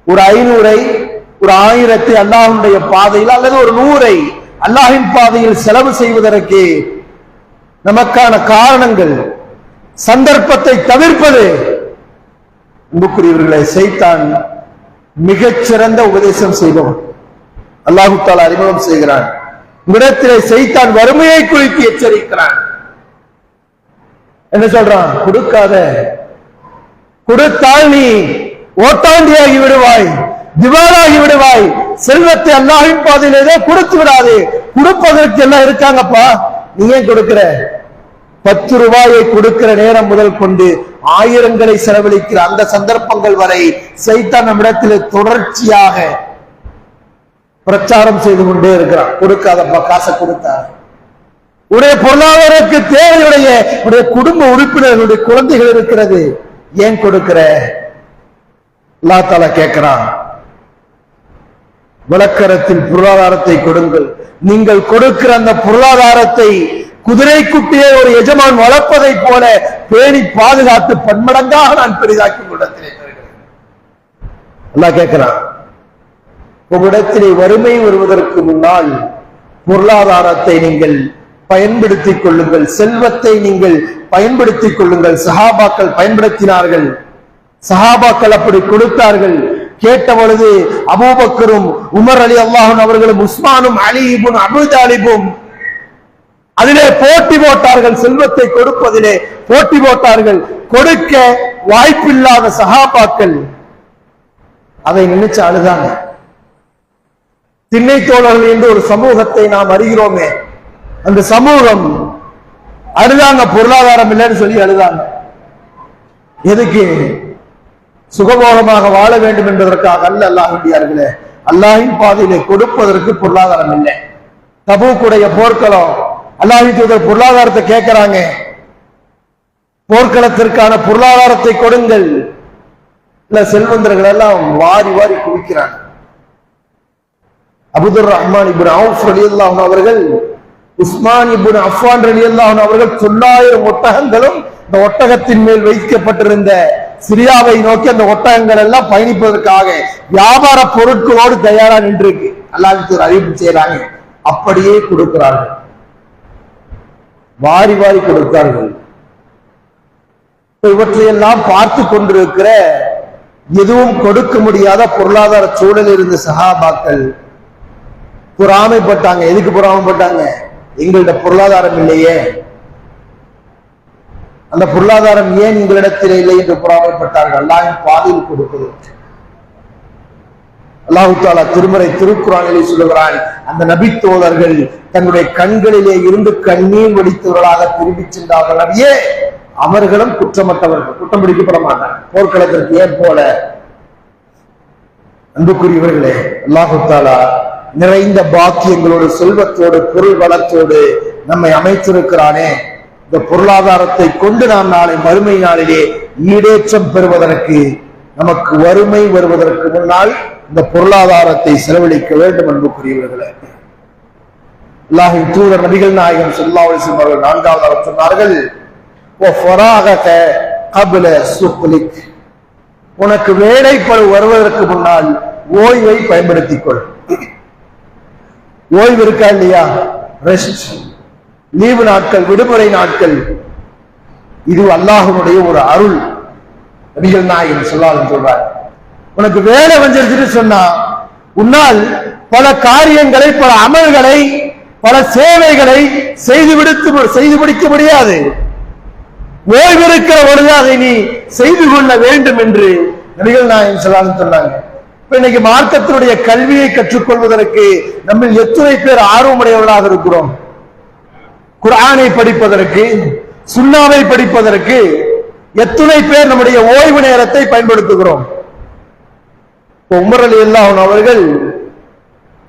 ஒரு 500 ஒரு 1000 அல்லாஹ்வுடைய பாதையில் அல்லது ஒரு 100 அல்லாஹ்வின் பாதையில் செலவு செய்வதற்கு நமக்கான காரணங்கள், சந்தர்ப்பத்தை தவிர்ப்பது. அன்புக்குரியவர்களை, சைத்தான் மிகச்சிறந்த உபதேசம் செய்பவன். அல்லாஹ் தஆலா அறிமுகம் செய்கிறான். இடத்திலே சைத்தான் வறுமையை குறித்து எச்சரிக்கிறான். என்ன சொல்றான்? கொடுக்காத, கொடுத்தால் நீ ஓட்டாண்டியாகி விடுவாய், திவாலாகி விடுவாய். செல்வத்தை அல்லாஹ்வின் பாதையிலே கொடுத்து விடாதே. கொடுப்பதற்கு எல்லாம் இருக்காங்கப்பா, நீ ஏன் கொடுக்கிற? 10 ரூபாயை கொடுக்கிற நேரம் முதல் கொண்டு ஆயிரங்களை செலவழிக்கிற அந்த சந்தர்ப்பங்கள் வரை சைத்தான் நம்மிடத்தில் தொடர்ச்சியாக பிரச்சாரம் செய்து கொண்டே இருக்கிறான். கொடுக்காதப்பா, காசை கொடுத்தா. உடைய பொருளாதாரத்துக்கு தேவையுடைய உடைய குடும்ப உறுப்பினர்களுடைய குழந்தைகள் இருக்கிறது, ஏன் கொடுக்கிற? அல்லாஹ் தஆலா கேட்கிறான், விளக்கரத்தில் பொருளாதாரத்தை கொடுங்கள். நீங்கள் கொடுக்கிற அந்த பொருளாதாரத்தை குதிரை குட்டியை ஒரு எஜமான் வளர்ப்பதை போல பேணி பாதுகாத்து பன்மடங்காக நான் பெரிதாக்கி உங்களிடத்திலே தருகிறேன். அல்லாஹ் கேட்கிறான், உங்களிடத்திலே வறுமை வருவதற்கு முன்னால் பொருளாதாரத்தை நீங்கள் பயன்படுத்திக் கொள்ளுங்கள், செல்வத்தை நீங்கள் பயன்படுத்திக் கொள்ளுங்கள். சஹாபாக்கள் பயன்படுத்தினார்கள், சஹாபாக்கள் அப்படி கொடுத்தார்கள். கேட்ட பொழுது அபூபக்கரும் உமர் ரலியல்லாஹு அன்ஹு அவர்களும் உஸ்மானும் அலி இப்னு அபூ தாலிபும் அதிலே போட்டி போட்டார்கள், செல்வத்தை கொடுப்பதிலே போட்டி போட்டார்கள். கொடுக்க வாய்ப்பில்லாத சஹாபாக்கள் அதை நினைச்சு அழுதாங்க. திண்ணை தோழர்கள் என்று ஒரு சமூகத்தை நாம் அறிகிறோமே, அந்த சமூகம் அழுதாங்க, பொருளாதாரம் இல்லைன்னு சொல்லி அழுதாங்க. எதுக்கு? சுகபோகமாக வாழ வேண்டும் என்பதற்காக அல்ல. அல்லாஹ்வியார்களே, அல்லாஹ்வின் பாதையிலே கொடுப்பதற்கு பொருளாதாரம் இல்லை. தபூக்குடைய போர்க்களம், அல்லாஹ்வின் தூதர் பொருளாதாரத்தை கேட்கிறாங்க, போர்க்களத்திற்கான பொருளாதாரத்தை கொடுங்கள். இல்ல, செல்வந்தர்கள் எல்லாம் வாரி வாரி குவிக்கிறாங்க. அபூதுர் ரஹ்மான் இப்னு அவுஃப் ரலியல்லாஹு அன்ஹு அவர்கள், உஸ்மான் இப்னு அஃபான் ரலியல்லாஹு அன்ஹு அவர்கள் 900 ஒட்டகங்களும் இந்த ஒட்டகத்தின் மேல் வைக்கப்பட்டிருந்த சிரியாவை நோக்கி அந்த ஒட்டகங்கள் எல்லாம் பயணிப்பதற்காக வியாபார பொருட்களோடு தயாரா நின்றிருக்கு. அல்லாஹ்வுக்கு அறிவிப்பு செய்யறாங்க, அப்படியே கொடுக்கிறார்கள், வாரி வாரி கொடுத்தார்கள். இவற்றையெல்லாம் பார்த்து கொண்டிருக்கிற எதுவும் கொடுக்க முடியாத பொருளாதார சூழலில் இருந்த சஹாபாக்கள் பொறாமைப்பட்டாங்க. எதுக்கு பொறாமைப்பட்டாங்க? எங்கள்ட பொருளாதாரம் இல்லையே, அந்த பொருளாதாரம் ஏன் எங்களிடத்தில் இல்லை என்று பொறாமைப்பட்டார்கள். அல்லாஹ்வின் பாதையில் கொடுப்பது. அல்லாஹ் தஆலா திருமறை திருக்குர்ஆனிலே சொல்லுகிறான், அந்த நபி தோழர்கள் தன்னுடைய கண்களிலே இருந்து கண்ணீர் வடித்தவர்களாக திரும்பி சென்றார்கள். நபியே, அவர்களும் குற்றமற்றவர்கள், குற்றம் பிடிக்கப்பட மாட்டாங்க. போர்க்களத்திற்கு ஏன் போல? அன்புக்குரியவர்களே, அல்லாஹ் தஆலா நிறைந்த பாக்கியங்களோடு செல்வத்தோடு பொருள் வளத்தோடு நம்மை அமைத்திருக்கிறானே, இந்த பொருளாதாரத்தை கொண்டு நாம் நாளை மறுமை நாளிலே ஈடேற்றம் பெறுவதற்கு, நமக்கு வறுமை வருவதற்கு முன்னால் இந்த பொருளாதாரத்தை செலவழிக்க வேண்டும். அன்புக்குரியவர்களே, அல்லாஹ்வின் தூதர் நபிகள் நாயகம் ஸல்லல்லாஹு அலைஹி வஸல்லம் அவர்கள் 4வது சொன்னார்கள், உனக்கு வேலைப்பளு வருவதற்கு முன்னால் ஓய்வை பயன்படுத்திக் கொள். ஓய்வு இருக்கா இல்லையா? ரெஸ்ட், லீவு நாட்கள், விடுமுறை நாட்கள், இது அல்லாஹ்வுடைய ஒரு அருள். நபிகள் நாயகம் ஸல்லல்லாஹு அலைஹி வஸல்லம் சொல்றார், உனக்கு வேலை வந்துருச்சுன்னு சொன்னா உன்னால் பல காரியங்களை, பல அமல்களை, பல சேவைகளை செய்து முடிக்க முடியாது. ஓய்வு இருக்கிற பொழுது அதை நீ செய்து கொள்ள வேண்டும் என்று நபிகள் நாயகம் ஸல்லல்லாஹு அலைஹி வஸல்லம் சொன்னாங்க. இப்ப இன்னைக்கு மார்க்கத்தினுடைய கல்வியை கற்றுக்கொள்வதற்கு நம்ம எத்தனை பேர் ஆர்வமுடையவர்களாக இருக்கிறோம்? குர்ஆனை படிப்பதற்கு, சுன்னாவை படிப்பதற்கு எத்தனை பேர் நம்முடைய ஓய்வு நேரத்தை பயன்படுத்துகிறோம்? உமர் ரலியல்லாஹு அன்ஹு அவர்கள்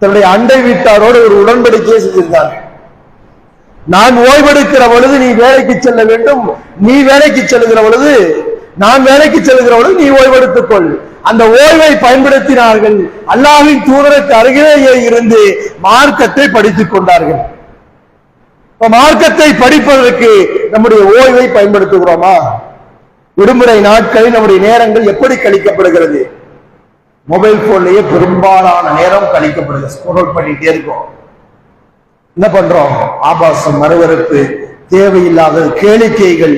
தன்னுடைய அண்டை வீட்டாரோடு ஒரு உடன்படிக்கையை செஞ்சிருந்தாங்க. நான் ஓய்வெடுக்கிற பொழுது நீ வேலைக்கு செல்ல வேண்டும், நீ வேலைக்கு செல்லுகிற பொழுது நான் வேலைக்கு செல்லுகிற பொழுது நீ ஓய்வெடுத்துக் கொள். அந்த ஓய்வை பயன்படுத்தினார்கள். அல்லாஹ்வின் தூதருக்கு அருகிலேயே இருந்து மார்க்கத்தை படித்துக் கொண்டார்கள். மார்க்கத்தை படிப்பதற்கு நம்முடைய ஓய்வை பயன்படுத்துகிறோமா? விடுமுறை நாட்களில் நம்முடைய நேரங்கள் எப்படி கழிக்கப்படுகிறது? மொபைல் போன்லயே பெரும்பாலான நேரம் கழிக்கப்படுது. ஸ்க்ரோல் பண்ணிட்டே இருக்கோம். என்ன பண்றோம்? ஆபாசம், மறுவறுப்பு, தேவையில்லாத கேளிக்கைகள்.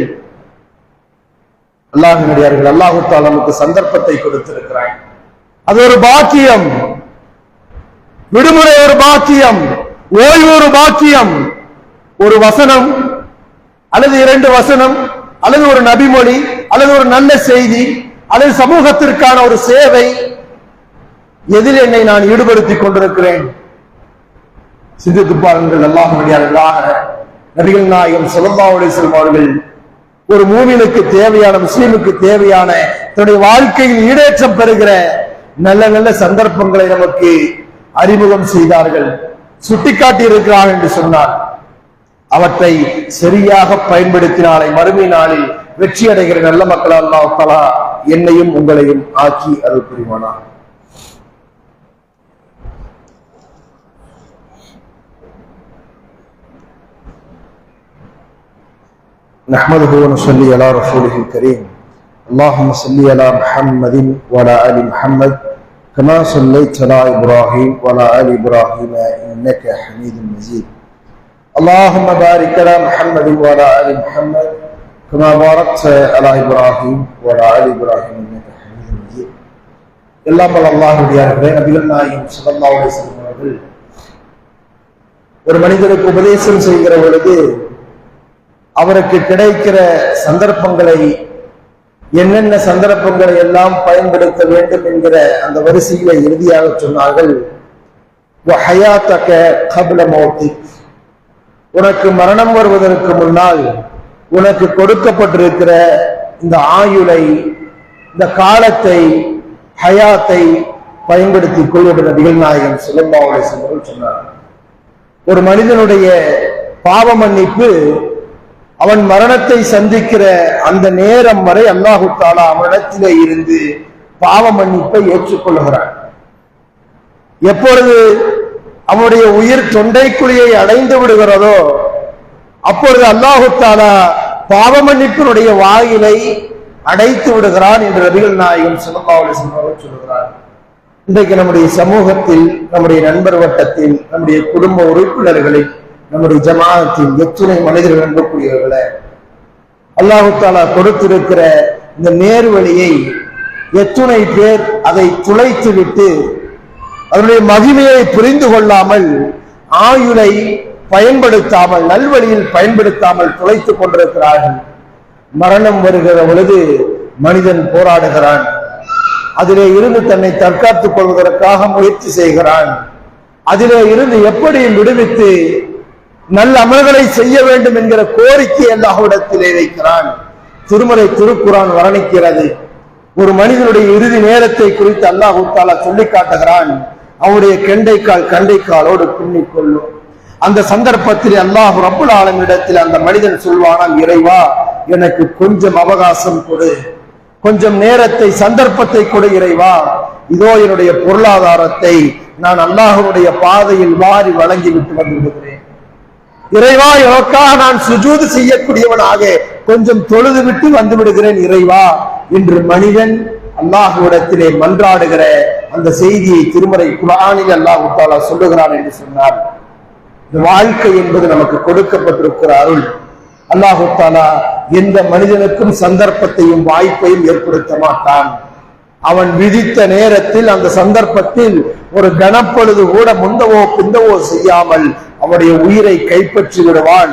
அல்லாஹ்வினடியார்கள், அல்லாஹ் தஆலா நமக்கு சந்தர்ப்பத்தை கொடுத்திருக்கிறான். அது ஒரு பாக்கியம். விடுமுறை ஒரு பாக்கியம், ஓய்வு ஒரு பாக்கியம். ஒரு வசனம் அல்லது 2 வசனம் அல்லது ஒரு நபிமொழி அல்லது ஒரு நல்ல செய்தி அல்லது சமூகத்திற்கான ஒரு சேவை, எதில் என்னை நான் ஈடுபடுத்திக் கொண்டிருக்கிறேன்? சிந்தித்து பாருங்கள். அல்லாஹ்வினடியார்களாக நபிகள் நாயகம் ஸல்லல்லாஹு அலைஹி வஸல்லம் அவர்கள் ஒரு மூமினுக்கு தேவையான, முஸ்லிமுக்கு தேவையான, தன்னுடைய வாழ்க்கையில் ஈடேற்றம் பெறுகிற நல்ல நல்ல சந்தர்ப்பங்களை நமக்கு அறிமுகம் செய்தார்கள், சுட்டிக்காட்டி இருக்கிறார் என்று சொன்னார். அவற்றை சரியாக பயன்படுத்தினாலே மறுமை நாளில் வெற்றி அடைகிற நல்ல மக்கள் அல்லாஹ் தஆலா என்னையும் உங்களையும் ஆக்கி அருள் புரிவானார். نحمده ونصلي على رسوله الكريم. اللهم صل على محمد وعلى آل محمد كما صليت على إبراهيم وعلى آل إبراهيم إنك حميد مجيد. اللهم بارك على محمد وعلى آل محمد كما باركت على إبراهيم وعلى آل إبراهيم إنك حميد مجيد. எல்லாம் வல்ல அல்லாஹ்வுடைய நபிகள் நாயகம் ஸல்லல்லாஹு அலைஹி வஸல்லம் அவர்கள் ஒரு மனிதனுக்கு உபதேசம் செய்கிற பொழுது அவருக்கு கிடைக்கிற சந்தர்ப்பங்களை, என்னென்ன சந்தர்ப்பங்களை எல்லாம் பயன்படுத்த வேண்டும் என்கிற அந்த வரிசையில இறுதியாக சொன்னார்கள், உனக்கு மரணம் வருவதற்கு முன்னால் உனக்கு கொடுக்கப்பட்டிருக்கிற இந்த ஆயுளை, இந்த காலத்தை, ஹயாத்தை பயன்படுத்திக் கொள்கிற நபிகள் நாயகம் ஸல்லல்லாஹு அலைஹி வஸல்லம் சொன்னார். ஒரு மனிதனுடைய பாவ மன்னிப்பு அவன் மரணத்தை சந்திக்கிற அந்த நேரம் வரை அல்லாஹ் தஆலா அவனிடத்திலே இருந்து பாவ மன்னிப்பை ஏற்றுக்கொள்கிறான். எப்பொழுது அவனுடைய உயிர் தொண்டைக்குழியை அடைந்து விடுகிறதோ அப்பொழுது அல்லாஹ் தஆலா பாவ மன்னிப்பினுடைய வாயிலை அடைத்து விடுகிறான் என்று நபிகள் நாயகம் ஸல்லல்லாஹு அலைஹி வஸல்லம் சொல்கிறார். இன்றைக்கு நம்முடைய சமூகத்தில், நம்முடைய நண்பர் வட்டத்தில், நம்முடைய குடும்ப உறுப்பினர்களில், நம்முடைய ஜமாஅத்தில் எத்தனை மனிதர்கள் நம்பக்கூடியவர்களை அல்லாஹ் தஆலா கொடுத்திருக்கிற இந்த நேர்வழியை எத்துணை பேர் அதை துளைத்துவிட்டு அதனுடைய மகிமையை புரிந்து கொள்ளாமல் ஆயுளை பயன்படுத்தாமல் நல்வழியில் பயன்படுத்தாமல் துளைத்துக் கொண்டிருக்கிறார்கள். மரணம் வருகிற பொழுது மனிதன் போராடுகிறான். அதிலே இருந்து தன்னை தற்காத்துக் கொள்வதற்காக முயற்சி செய்கிறான். அதிலே இருந்து எப்படி விடுவித்து நல்ல அமல்களை செய்ய வேண்டும் என்கிற கோரிக்கை அல்லாஹ்விடத்திலே வைக்கிறான். திருக்குர்ஆன் வர்ணிக்கிறது. ஒரு மனிதனுடைய இறுதி நேரத்தை குறித்து அல்லாஹ் தஆலா சொல்லி காட்டுகிறான். அவருடைய கண்டைக்காலோடு பின்னிக் கொள்ளும். அந்த சந்தர்ப்பத்தில் அல்லாஹ் ரப்புல் ஆலமீனிடத்தில் அந்த மனிதன் சொல்வானாம், இறைவா எனக்கு கொஞ்சம் அவகாசம் கொடு, கொஞ்சம் நேரத்தை சந்தர்ப்பத்தை கொடு இறைவா. இதோ என்னுடைய பொருளாதாரத்தை நான் அல்லாஹ்வுடைய பாதையில் வாரி வழங்கி விட்டு வந்து விடுகிறேன். இறைவா எனக்காக நான் சுஜூது செய்யக்கூடியவனாக கொஞ்சம் தொழுது விட்டு வந்து விடுகிறேன் இறைவா என்று மனிதன் அல்லாஹ்விடத்திலே மன்றாடுகிற அந்த செய்தியை திருமறை குர்ஆனில் அல்லாஹ் தஆலா சொல்லுகிறான் என்று சொன்னார். இந்த வாழ்க்கை என்பது நமக்கு கொடுக்கப்பட்டிருக்கிற அருள். அல்லாஹ் தஆலா எந்த மனிதனுக்கும் சந்தர்ப்பத்தையும் வாய்ப்பையும் ஏற்படுத்த மாட்டான். அவன் விதித்த நேரத்தில் அந்த சந்தர்ப்பத்தில் ஒரு கணப்பொழுது கூட முந்தவோ பிந்தவோ செய்யாமல் அவனுடைய உயிரை கைப்பற்றி விடுவான்.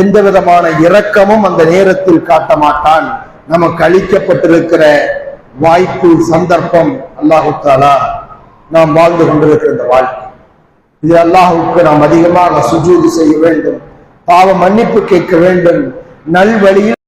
எந்த விதமான இரக்கமும் அந்த நேரத்தில் காட்ட மாட்டான். நமக்கு அளிக்கப்பட்டிருக்கிற வாய்ப்பு சந்தர்ப்பம் அல்லாஹ் தஆலா நாம் வாழ்ந்து கொண்டிருக்கிற இந்த வாழ்க்கை, இது அல்லாஹ்வுக்கு நாம் அதிகமாக சுஜூது செய்ய வேண்டும், பாவ மன்னிப்பு கேட்க வேண்டும், நல்வழியில்